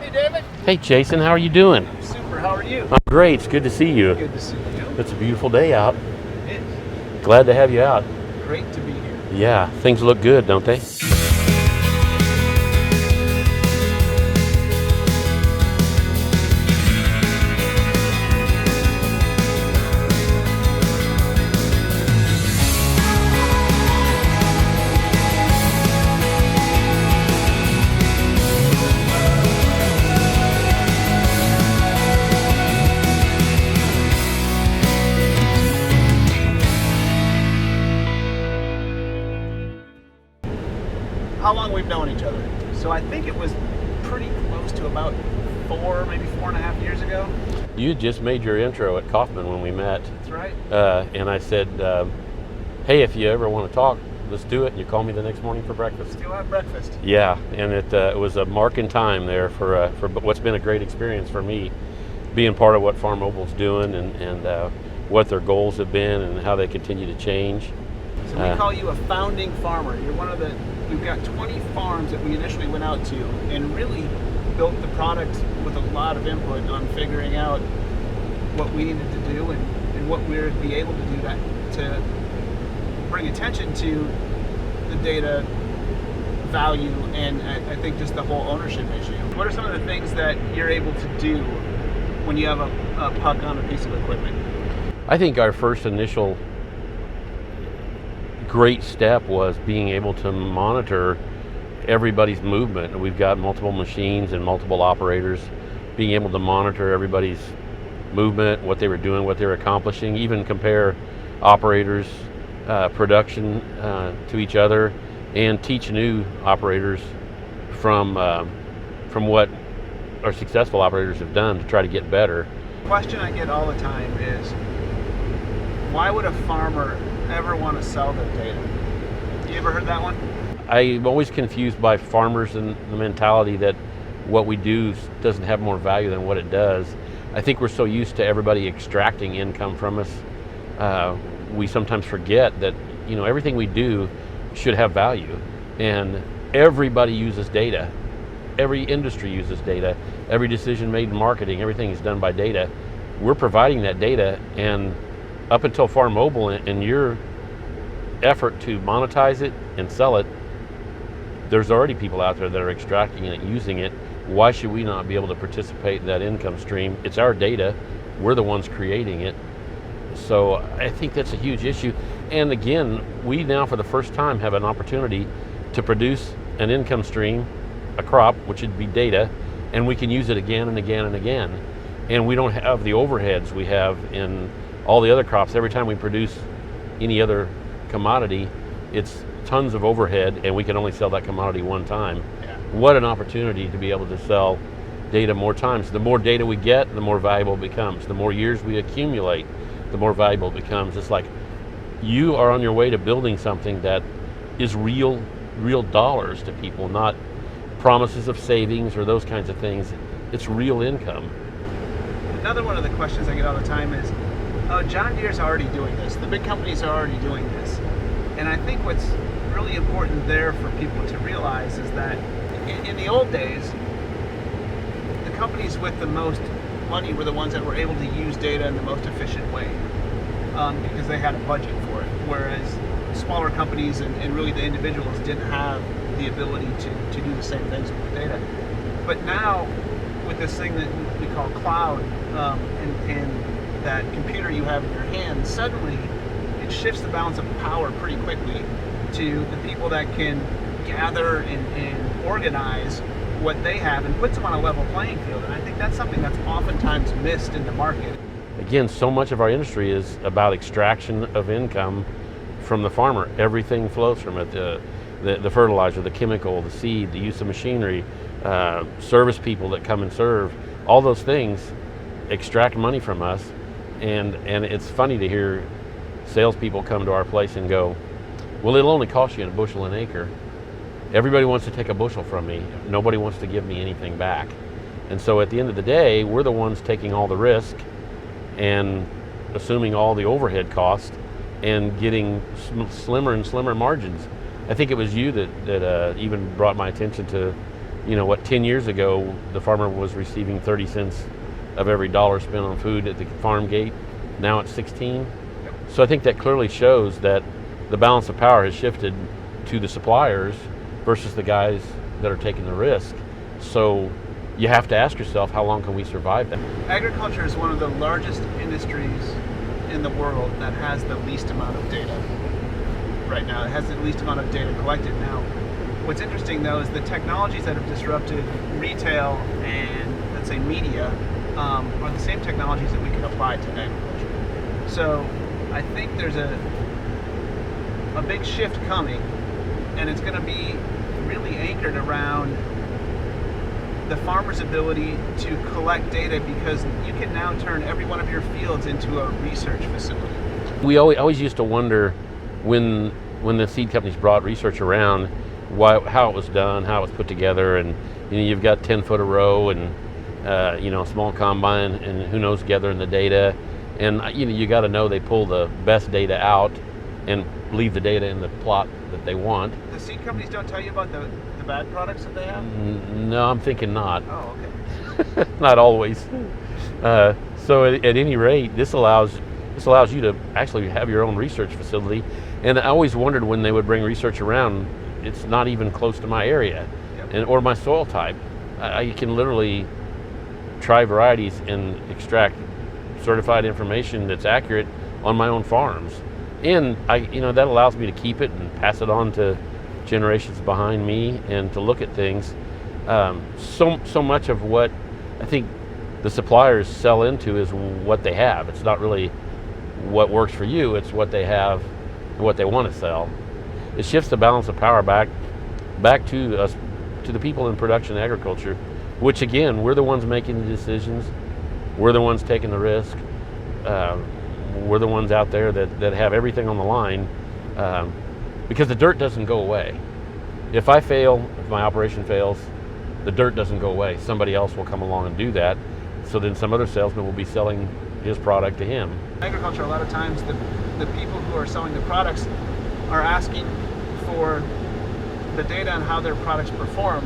Hey, David. Hey, Jason, how are you doing? Super. How are you? I'm great. It's good to see you. Good to see you. It's a beautiful day out. It is. Glad to have you out. Great to be here. Yeah, things look good, don't they? How long we've known each other? So I think it was pretty close to about 4, maybe 4.5 years ago. You just made your intro at Kaufman when we met. That's right. And I said, hey, if you ever want to talk, let's do it. And you called me the next morning for breakfast. Still have breakfast. Yeah, and it was a mark in time there for what's been a great experience for me, being part of what Farmobile's doing and what their goals have been and how they continue to change. So we call you a founding farmer. You're one of the, we've got 20 farms that we initially went out to and really built the product with a lot of input on figuring out what we needed to do and what we would be able to do that to bring attention to the data value and I think just the whole ownership issue. What are some of the things that you're able to do when you have a puck on a piece of equipment? I think our first initial great step was being able to monitor everybody's movement. We've got multiple machines and multiple operators, being able to monitor everybody's movement, what they were doing, what they were accomplishing, even compare operators' production to each other, and teach new operators from what our successful operators have done to try to get better. The question I get all the time is, why would a farmer ever want to sell their data? You ever heard that one? I'm always confused by farmers and the mentality that what we do doesn't have more value than what it does. I think we're so used to everybody extracting income from us, we sometimes forget that everything we do should have value, and everybody uses data. Every industry uses data. Every decision made in marketing, everything is done by data. We're providing that data, and up until Farmobile and your effort to monetize it and sell it, there's already people out there that are extracting it, using it. Why should we not be able to participate in that income stream? It's our data. We're the ones creating it. So I think that's a huge issue. And again, we now for the first time have an opportunity to produce an income stream, a crop, which would be data, and we can use it again and again and again. And we don't have the overheads we have in all the other crops. Every time we produce any other commodity, it's tons of overhead, and we can only sell that commodity one time. Yeah. What an opportunity to be able to sell data more times. The more data we get, the more valuable it becomes. The more years we accumulate, the more valuable it becomes. It's like you are on your way to building something that is real dollars to people, not promises of savings or those kinds of things. It's real income. Another one of the questions I get all the time is, John Deere's already doing this. The big companies are already doing this. And I think what's really important there for people to realize is that in the old days, the companies with the most money were the ones that were able to use data in the most efficient way because they had a budget for it. Whereas smaller companies and really the individuals didn't have the ability to do the same things with the data. But now, with this thing that we call cloud and that computer you have in your hand, suddenly it shifts the balance of power pretty quickly to the people that can gather and organize what they have and puts them on a level playing field. And I think that's something that's oftentimes missed in the market. Again, so much of our industry is about extraction of income from the farmer. Everything flows from it. The fertilizer, the chemical, the seed, the use of machinery, service people that come and serve, all those things extract money from us. And it's funny to hear salespeople come to our place and go, well, it'll only cost you a bushel an acre. Everybody wants to take a bushel from me. Nobody wants to give me anything back. And so at the end of the day, we're the ones taking all the risk and assuming all the overhead costs and getting slimmer and slimmer margins. I think it was you that even brought my attention to what 10 years ago the farmer was receiving 30 cents of every dollar spent on food at the farm gate. Now it's 16. So I think that clearly shows that the balance of power has shifted to the suppliers versus the guys that are taking the risk. So you have to ask yourself, how long can we survive that? Agriculture is one of the largest industries in the world that has the least amount of data right now. It has the least amount of data collected now. What's interesting though is the technologies that have disrupted retail and, let's say, media are the same technologies that we can apply to agriculture. So I think there's a big shift coming, and it's going to be really anchored around the farmer's ability to collect data, because you can now turn every one of your fields into a research facility. We always used to wonder when the seed companies brought research around, how it was done, how it was put together, and you've got 10 foot a row and a small combine, and who knows gathering the data, and you got to know they pull the best data out and leave the data in the plot that they want. The seed companies don't tell you about the bad products that they have? No, I'm thinking not. Oh, okay. Not always. So at any rate, this allows you to actually have your own research facility. And I always wondered when they would bring research around, it's not even close to my area. Yep. or my soil type. I can literally try varieties and extract certified information that's accurate on my own farms. And that allows me to keep it and pass it on to generations behind me, and to look at things. So much of what I think the suppliers sell into is what they have. It's not really what works for you, it's what they have and what they want to sell. It shifts the balance of power back to us, to the people in production agriculture, which again, we're the ones making the decisions, we're the ones taking the risk, we're the ones out there that have everything on the line, because the dirt doesn't go away. If I fail, if my operation fails, the dirt doesn't go away. Somebody else will come along and do that. So then some other salesman will be selling his product to him. Agriculture, a lot of times the people who are selling the products are asking for the data on how their products perform,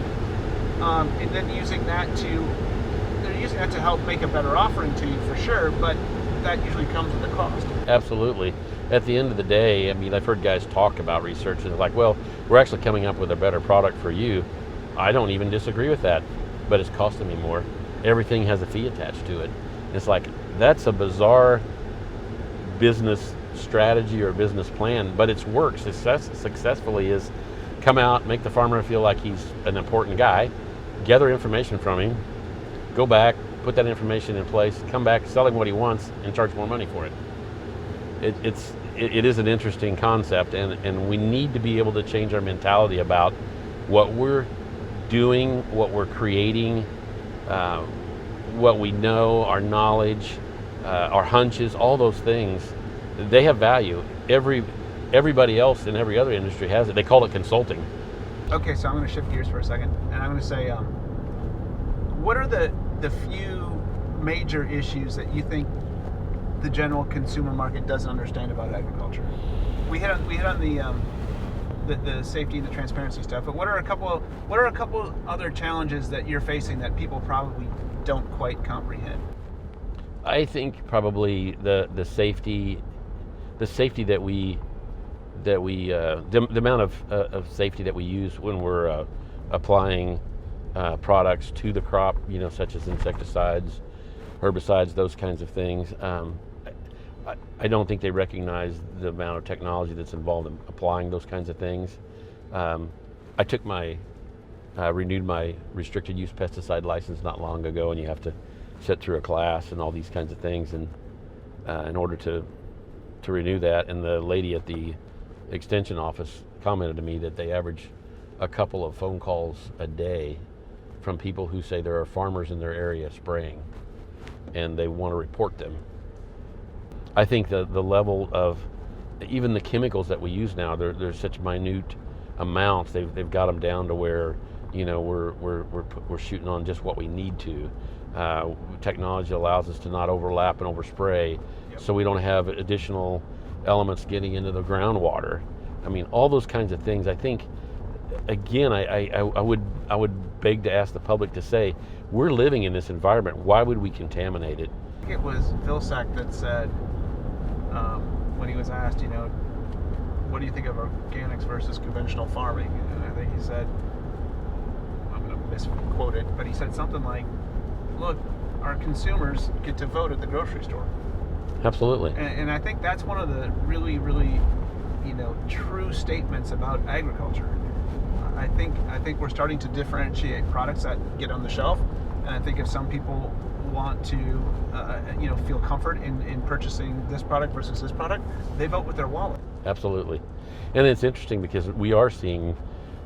and then using that to help make a better offering to you, for sure, but that usually comes with a cost. Absolutely. At the end of the day, I've heard guys talk about research and they're like, well, we're actually coming up with a better product for you. I don't even disagree with that, but it's costing me more. Everything has a fee attached to it. It's like, that's a bizarre business strategy or business plan, but it's worked successfully. Is come out, make the farmer feel like he's an important guy, gather information from him, go back, put that information in place, come back, sell him what he wants, and charge more money for it. It is an interesting concept, and we need to be able to change our mentality about what we're doing, what we're creating, what we know, our knowledge, our hunches, all those things. They have value. Everybody else in every other industry has it. They call it consulting. Okay, so I'm going to shift gears for a second, and I'm going to say, what are the few major issues that you think the general consumer market doesn't understand about agriculture? We hit on the safety and the transparency stuff, but what are a couple other challenges that you're facing that people probably don't quite comprehend? I think probably the safety that we the amount of safety that we use when we're applying products to the crop, such as insecticides, herbicides, those kinds of things. I don't think they recognize the amount of technology that's involved in applying those kinds of things. I took renewed my restricted use pesticide license not long ago, and you have to sit through a class and all these kinds of things, and in order to renew that. And the lady at the extension office commented to me that they average a couple of phone calls a day from people who say there are farmers in their area spraying, and they want to report them. I think the level of even the chemicals that we use now, they're such minute amounts. They've got them down to where we're shooting on just what we need to. Technology allows us to not overlap and overspray, so we don't have additional elements getting into the groundwater. All those kinds of things. I think, again, I would beg to ask the public to say, we're living in this environment. Why would we contaminate it? I think it was Vilsack that said, when he was asked, what do you think of organics versus conventional farming? And I think he said, I'm going to misquote it, but he said something like, look, our consumers get to vote at the grocery store. Absolutely. And I think that's one of the really, really, true statements about agriculture. I think we're starting to differentiate products that get on the shelf, and I think if some people want to, feel comfort in purchasing this product versus this product, they vote with their wallet. Absolutely. And it's interesting because we are seeing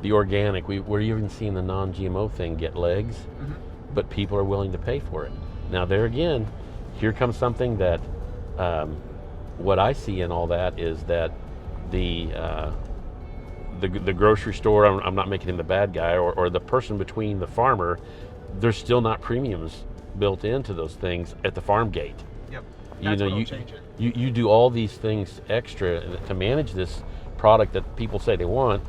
the organic, we're even seeing the non-GMO thing get legs, but people are willing to pay for it. Now there again, here comes something that, what I see in all that is that the grocery store, I'm not making him the bad guy, or the person between the farmer, there's still not premiums built into those things at the farm gate. Yep. What'll change it. You do all these things extra to manage this product that people say they want.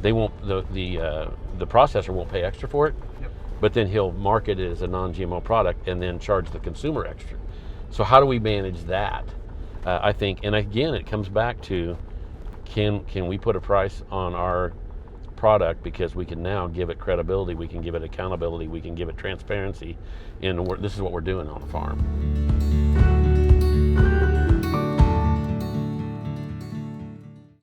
They won't, the processor won't pay extra for it, but then he'll market it as a non-GMO product and then charge the consumer extra. So how do we manage that? I think, and again, it comes back to, can we put a price on our product, because we can now give it credibility, we can give it accountability, we can give it transparency, and this is what we're doing on the farm.